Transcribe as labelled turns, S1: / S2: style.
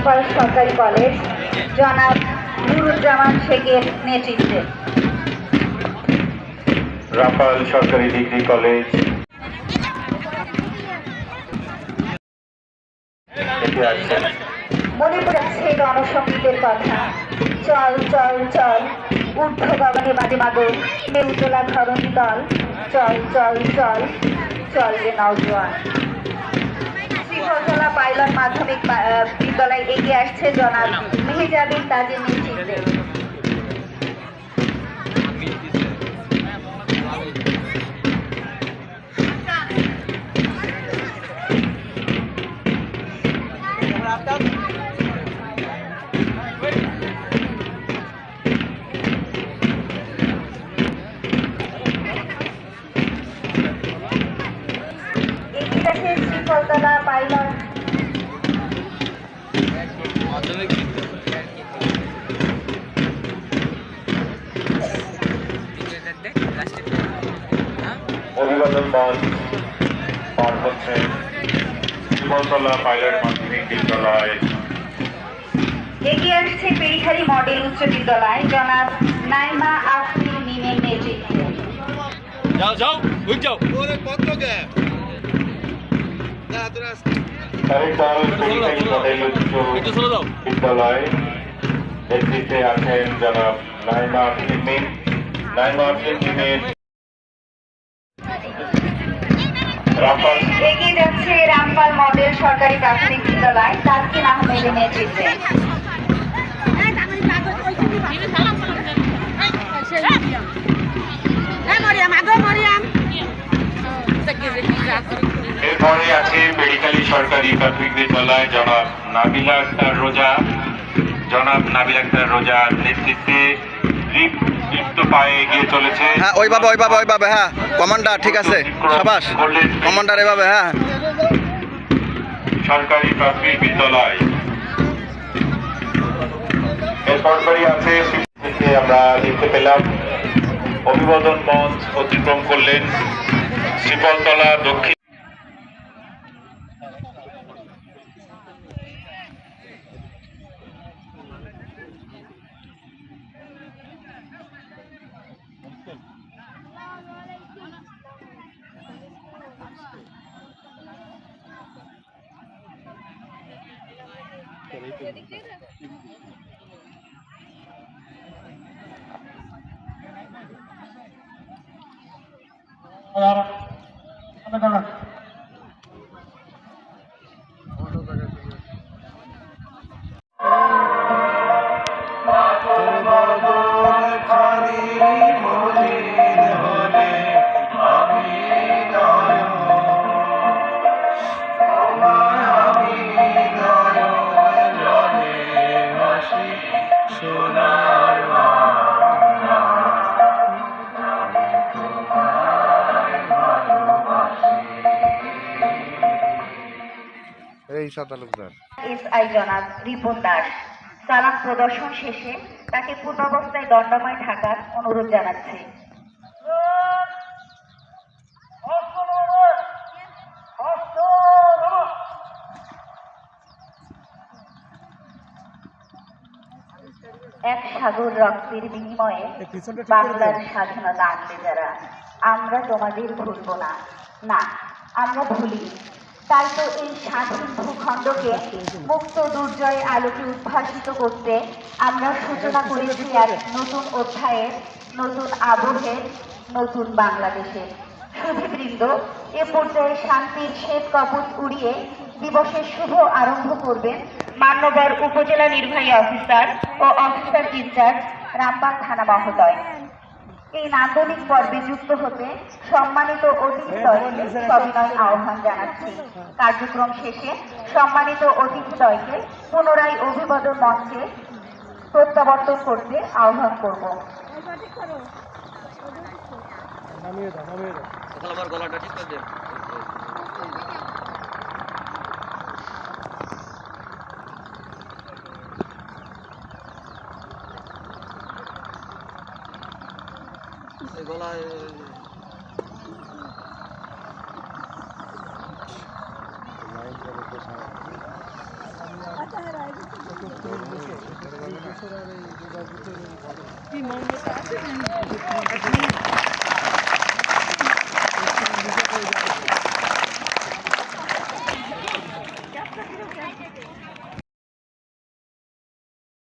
S1: রামপাল সরকারি কলেজ জনাব নুরুজ্জামান শেখের নেতৃত্বে।
S2: রামপাল সরকারি ডিগ্রি কলেজ
S1: মনে পড়েছে গণসঙ্গীতের কথা, চল চল চল ঊর্ধ্ব গগনে বাজে মাদল, মেরুতলা ধরণী দল, চল চল চল চল রে নওজোয়ান। শ্রীফলতলা পাইলট মাধ্যমিক বিদ্যালয় এগিয়ে আসছে জনাব মেহেজাবিন তাজের নেতৃত্বে। শ্রীফলতলা পাইলট
S2: অভিবাদন মঞ্চ পার হচ্ছেন শ্রীফলতলা পাইলট মাধ্যমিক বিদ্যালয়।
S1: এগিয়ে আসছে পেরিখারি মডেল উচ্চ বিদ্যালয় জনাব নাইমা আফরিন মিমের নেতৃত্বে।
S3: যাও যাও উঠ যাও
S4: ওরে কত গে না তোরা
S2: কারিগর পেরিখারি মডেল উচ্চ
S3: একটু চলে যাও।
S2: বিদ্যালয় নেতৃত্বে আছেন জনাব নাইমা আফরিন মিম। নাইমা আফরিন মিমের রামপাল
S1: এগিয়ে যাচ্ছে রামপাল মডেল সরকারি প্রাথমিক বিদ্যালয় তাসকিন আহমেদের নেতৃত্বে।
S2: এরপরে আছে মেডিকেলি সরকারি প্রাথমিক বিদ্যালয় জনাব নাবিলা আক্তার রোজা। জনাব নাবিলা আক্তার রোজার নেতৃত্বে দীপ্ত পায়ে এগিয়ে চলেছে।
S4: হ্যাঁ ওইভাবে হ্যাঁ কমান্ডার ঠিক আছে সাবাস কমান্ডার এভাবে হ্যাঁ
S2: সরকারি প্রাথমিক বিদ্যালয়। এরপরই আছে আমরা দেখতে পেলাম অভিবাদন মঞ্চ অতিক্রম করলেন শ্রীফলতলা দক্ষিণ।
S1: এসআই জনাব রিপন দাস সালাম প্রদর্শন শেষে তাকে পূর্বাবস্থায় দণ্ডময় থাকার অনুরোধ জানাচ্ছি। এক সাগর রক্তের বিনিময়ে বাংলার স্বাধীনতা আনতে যারা, আমরা তোমাদের ভুলব না, না আমরা ভুলি। তাই তো এই স্বাধীন ভূখণ্ডকে মুক্ত দুর্জয় আলোকে উদ্ভাসিত করতে আমরা সূচনা করেছি এক নতুন অধ্যায়ের, নতুন আবহের, নতুন বাংলাদেশের। সুধীবৃন্দ, এ পর্যায়ে শান্তির শ্বেত কপট উড়িয়ে দিবসের শুভ আরম্ভ করবেন মান্যবর উপজেলা নির্বাহী অফিসার ও অফিসার ইনচার্জ রামপাল থানা মহোদয়। এই নান্দনিক পর্বে যুক্ত হতে সম্মানিত অতিথিদ্বয়কে সবিনয় আহ্বান জানাচ্ছি। কার্যক্রম শেষে সম্মানিত অতিথিদ্বয়কে পুনরায় অভিবাদন মঞ্চে প্রত্যাবর্তন করতে আহ্বান করব।
S3: আমার গলাটা ঠিক করে দে। গলায়
S5: কি মঙ্গলটা আছে